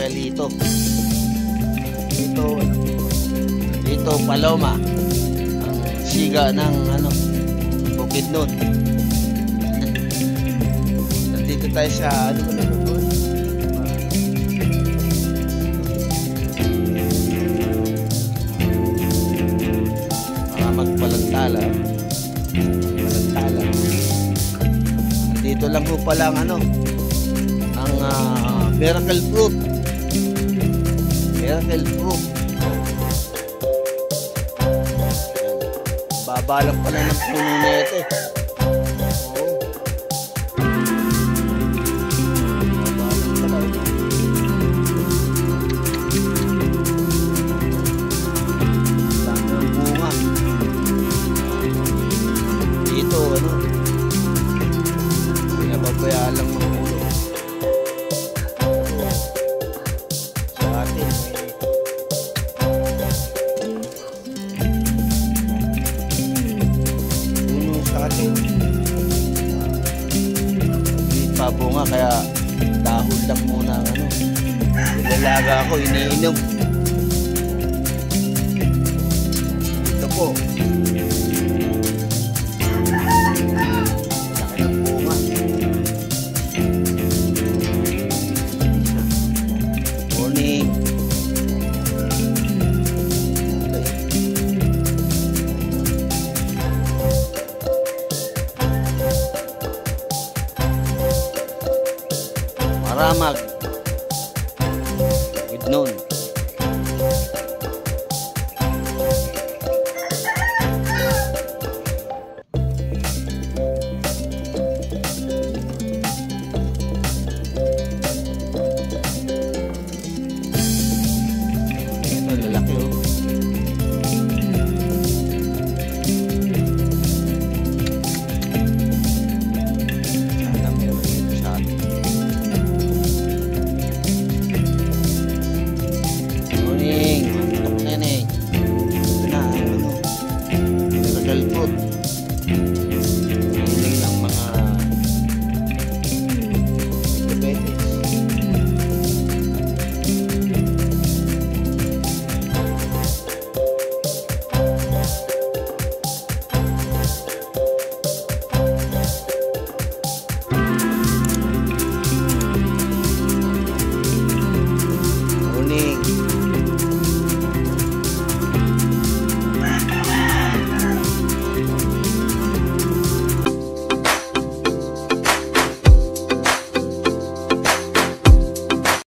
Miguelito. Dito Paloma, ang siga ng Bukidnon. Nandito tayo sa Magpalantala. Dito lang po pala ang Miracle Fruit. Babalak pala ng puno na ito eh. Babalak pala ito. Dami ng bunga. Dito pinababayaan lang ng ulo. Sa atin hindi pa bunga, kaya dahon lang muna ang ilalaga ako, iniinom. Ito po, laki ng bunga. Morning. Maramag, Bukidnon.